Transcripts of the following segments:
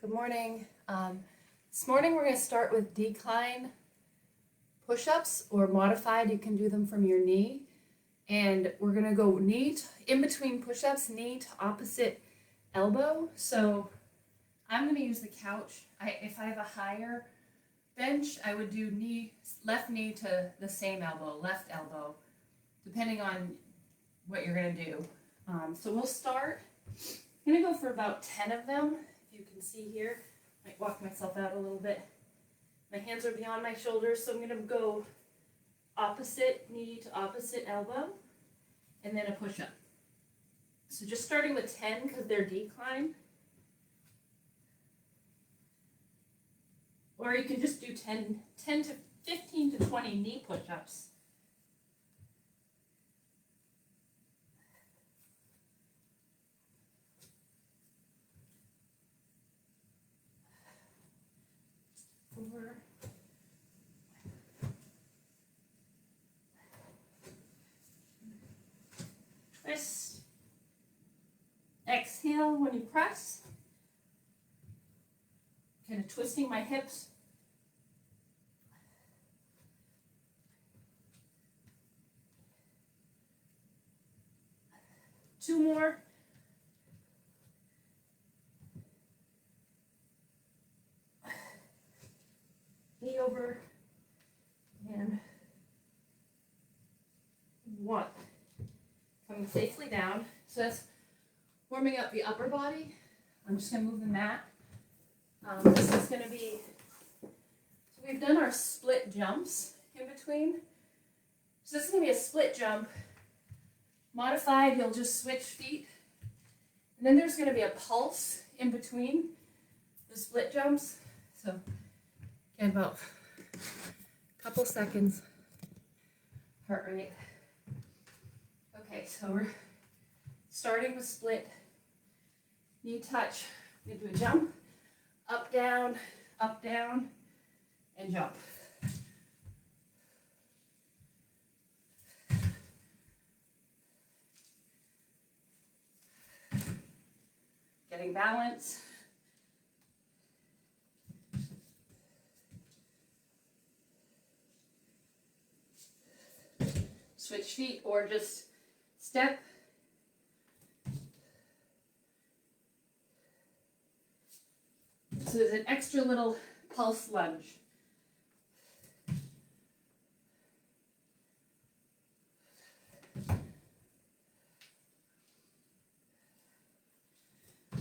Good morning. This morning we're going to start with decline push-ups or modified. You can do them from your knee. And we're going to go knee in between push-ups, knee to opposite elbow. So I'm going to use the couch. If I have a higher bench, I would do left knee to the same elbow, left elbow, depending on what you're going to do. So we'll start. I'm going to go for about 10 of them. You can see here, I might walk myself out a little bit. My hands are beyond my shoulders, so I'm going to go opposite knee to opposite elbow, and then a push-up. So just starting with 10 because they're decline. Or you can just do 10 to 15 to 20 knee push-ups. Twist. Exhale when you press. Kind of twisting my hips. Two more. Knee over. And one. Coming safely down. So that's warming up the upper body. I'm just going to move the mat. This is going to be, so we've done our split jumps in between. So this is going to be a split jump. Modified, you'll just switch feet. And then there's going to be a pulse in between the split jumps. So again, about a couple seconds. Heart rate. Okay, so we're starting with split. Knee touch. We're going to do a jump. Up, down, and jump. Getting balance. Switch feet or just step. So there's an extra little pulse lunge.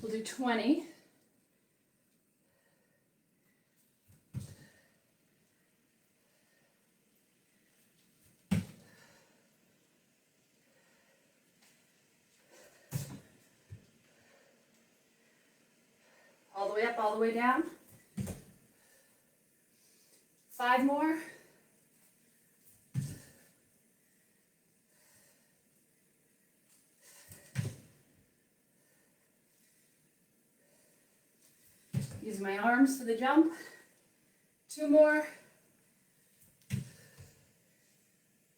We'll do 20. All the way up, all the way down. 5 more. Use my arms for the jump. 2 more.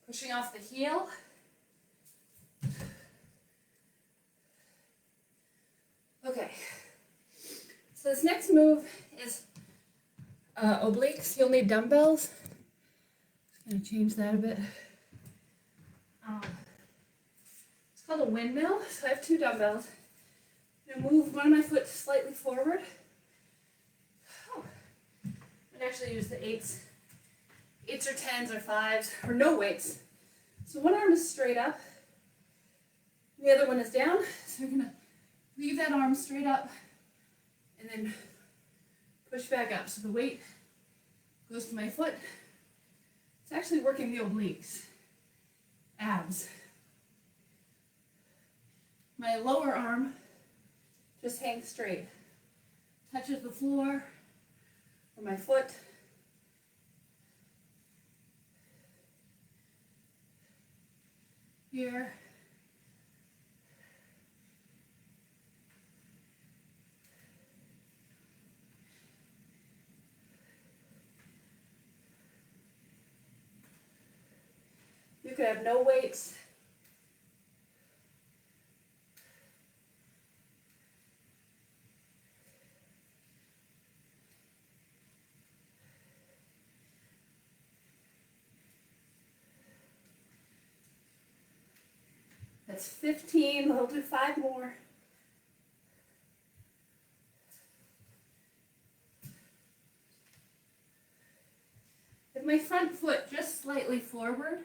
Pushing off the heel. Okay. So this next move is obliques. You'll need dumbbells. Just going to change that a bit. It's called a windmill. So I have 2 dumbbells. I'm going to move one of my foot slightly forward. And actually use the 8s or 10s or 5s or no weights. So one arm is straight up. The other one is down. So I'm going to leave that arm straight up. And then push back up. So the weight goes to my foot. It's actually working the obliques, abs. My lower arm just hangs straight. Touches the floor or my foot. Here. You could have no weights. That's 15. We'll do 5 more. With my front foot just slightly forward.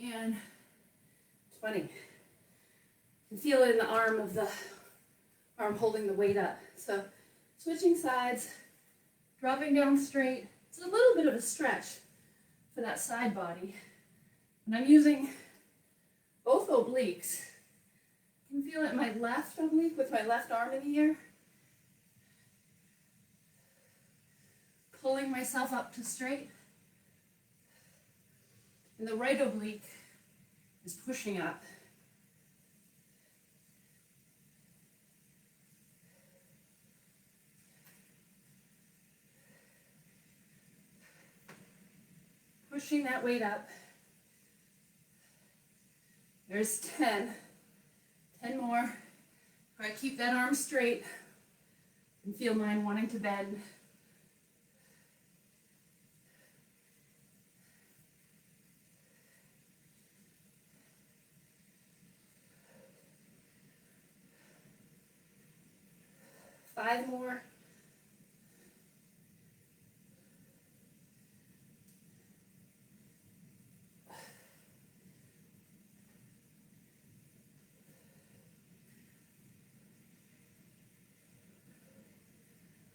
And 20. You can feel it in the arm of the arm holding the weight up. So switching sides, dropping down straight. It's a little bit of a stretch for that side body. And I'm using both obliques. You can feel it in my left oblique with my left arm in the air. Pulling myself up to straight. And the right oblique is pushing up. Pushing that weight up. There's 10. 10 more. Try to keep that arm straight and feel mine wanting to bend. Five more.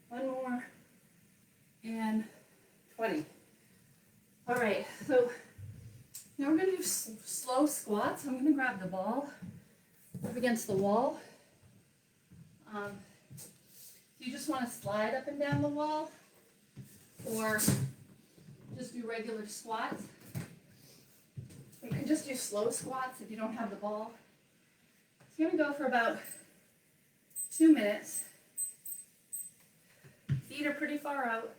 One more. And 20. All right, so now we're going to do slow squats. I'm going to grab the ball up against the wall. You just want to slide up and down the wall, or just do regular squats. You can just do slow squats if you don't have the ball. It's going to go for about 2 minutes. Feet are pretty far out.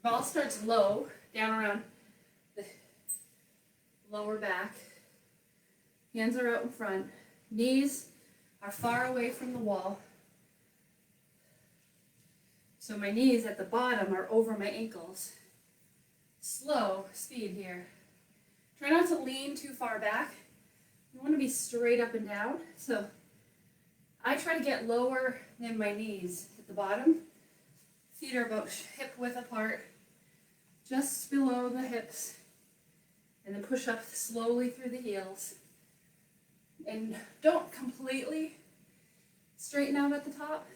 Ball starts low, down around the lower back. Hands are out in front. Knees are far away from the wall. So my knees at the bottom are over my ankles. Slow speed here. Try not to lean too far back. You want to be straight up and down. So I try to get lower than my knees at the bottom. Feet are about hip width apart, just below the hips. And then push up slowly through the heels. And don't completely straighten out at the top.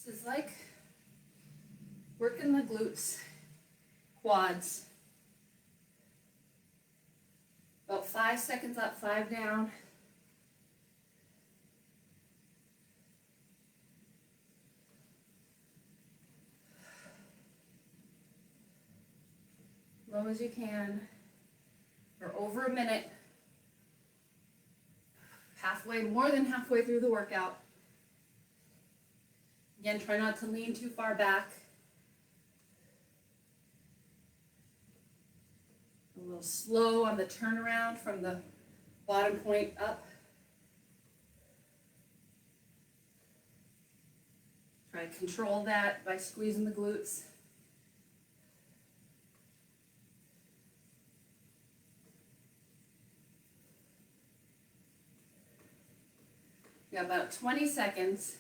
This is like working the glutes, quads. About 5 seconds up, 5 down. Low as you can for over a minute. Halfway, more than halfway through the workout. Again, try not to lean too far back. A little slow on the turnaround from the bottom point up. Try to control that by squeezing the glutes. You got about 20 seconds.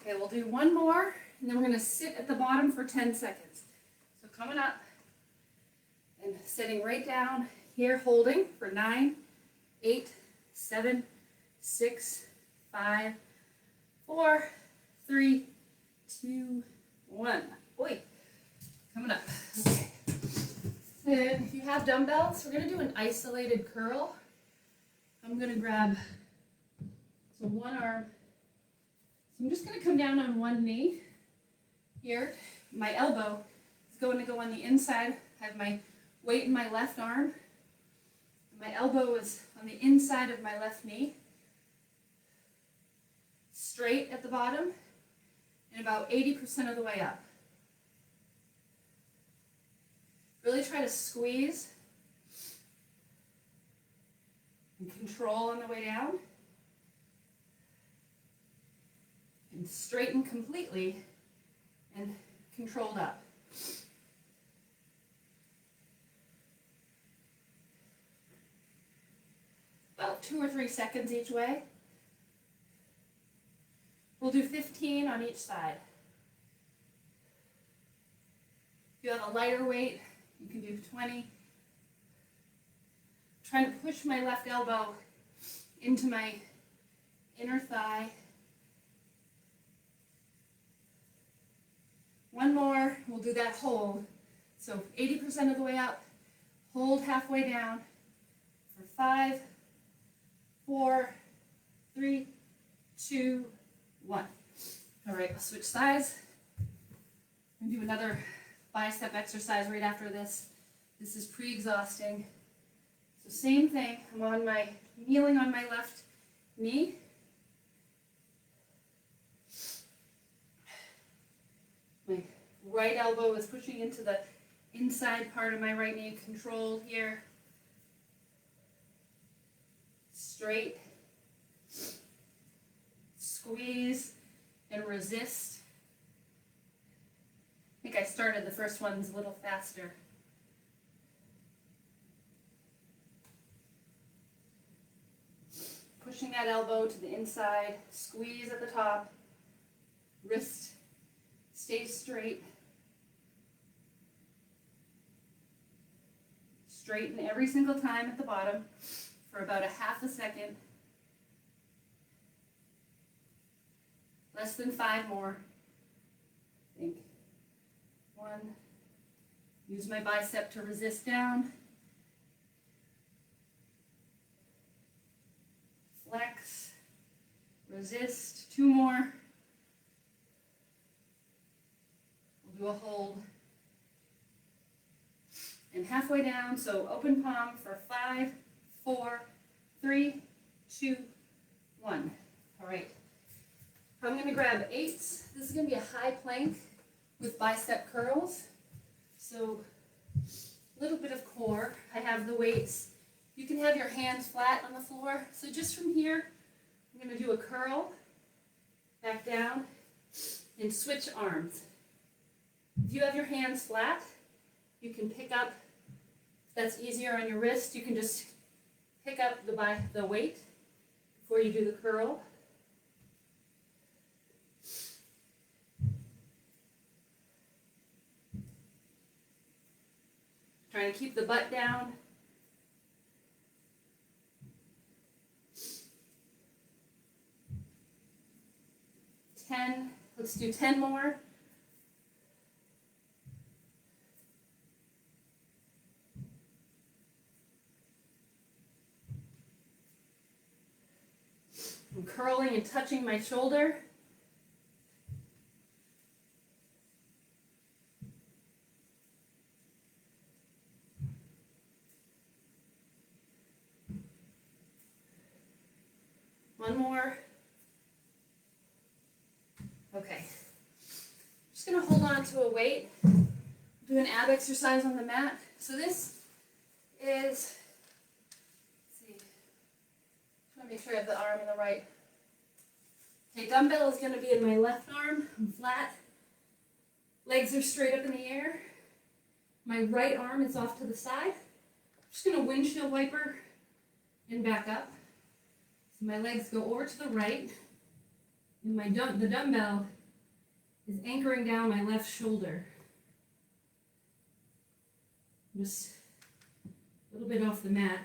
Okay, we'll do one more, and then we're going to sit at the bottom for 10 seconds. So coming up and sitting right down here, holding for 9, 8, 7, 6, 5, 4, 3, 2, 1. Oi, coming up. Okay. And if you have dumbbells, we're going to do an isolated curl. I'm going to grab one arm. So I'm just going to come down on one knee here. My elbow is going to go on the inside. I have my weight in my left arm. My elbow is on the inside of my left knee. Straight at the bottom and about 80% of the way up. Really try to squeeze and control on the way down. And straighten completely and controlled up. About 2 or 3 seconds each way. We'll do 15 on each side. If you have a lighter weight, you can do 20. Trying to push my left elbow into my inner thigh. One more, we'll do that hold. So 80% of the way up, hold halfway down for 5, 4, 3, 2, 1. All right, I'll switch sides and do another bicep exercise right after this. This is pre-exhausting. So same thing, I'm kneeling on my left knee. My right elbow is pushing into the inside part of my right knee, controlled here. Straight. Squeeze and resist. I think I started the first ones a little faster. Pushing that elbow to the inside, squeeze at the top, wrist stays straight. Straighten every single time at the bottom for about a half a second. Less than 5 more. I think. 1. Use my bicep to resist down. Flex. Resist. 2 more. We'll do a hold. And halfway down, so open palm for 5, 4, 3, 2, 1. All right. I'm going to grab 8s. This is going to be a high plank with bicep curls. So a little bit of core. I have the weights. You can have your hands flat on the floor. So just from here, I'm going to do a curl, back down, and switch arms. If you have your hands flat, you can pick up, if that's easier on your wrist, you can just pick up the weight before you do the curl. Trying to keep the butt down. Let's do 10 more. I'm curling and touching my shoulder. One more. Okay. Just going to hold on to a weight. Do an ab exercise on the mat. So this is, let's see, just want to make sure I have the arm in the right. Okay, dumbbell is going to be in my left arm. I'm flat. Legs are straight up in the air. My right arm is off to the side. I'm just going to windshield wiper and back up. So my legs go over to the right, and the dumbbell is anchoring down my left shoulder. Just a little bit off the mat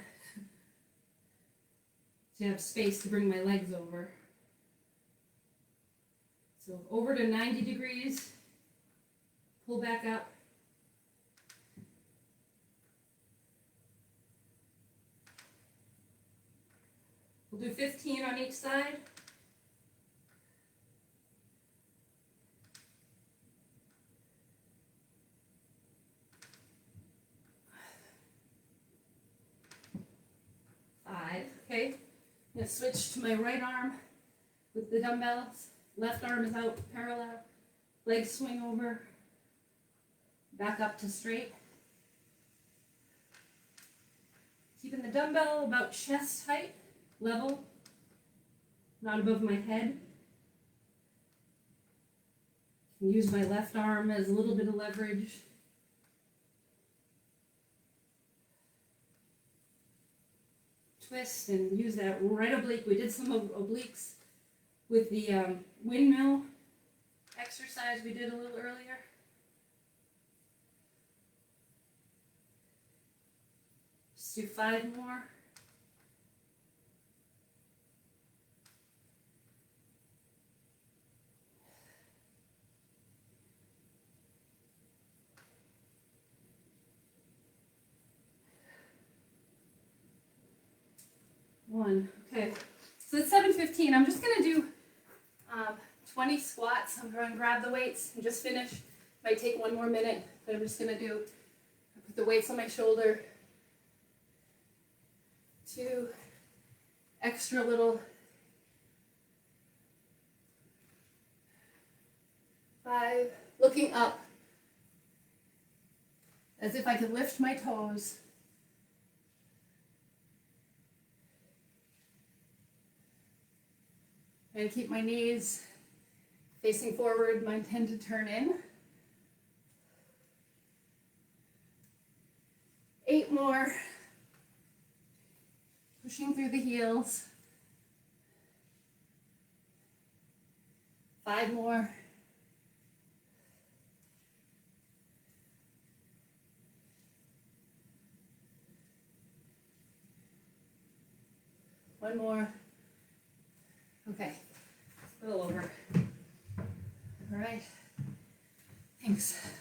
to have space to bring my legs over. So over to 90 degrees, pull back up. We'll do 15 on each side. Okay, I'm going to switch to my right arm with the dumbbells. Left arm is out parallel. Legs swing over. Back up to straight. Keeping the dumbbell about chest height, level, not above my head. Can use my left arm as a little bit of leverage. Twist and use that right oblique. We did some obliques with the windmill exercise we did a little earlier. Just do 5 more. One. Okay. So it's 7:15. I'm just gonna do 20 squats. I'm going to grab the weights and just finish. Might take 1 more minute, but I'm just gonna do. Put the weights on my shoulder. 2 extra little. 5. Looking up, as if I could lift my toes. And keep my knees facing forward. Mine tend to turn in. 8 more. Pushing through the heels. 5 more. 1 more. Okay, a little over. All right, thanks.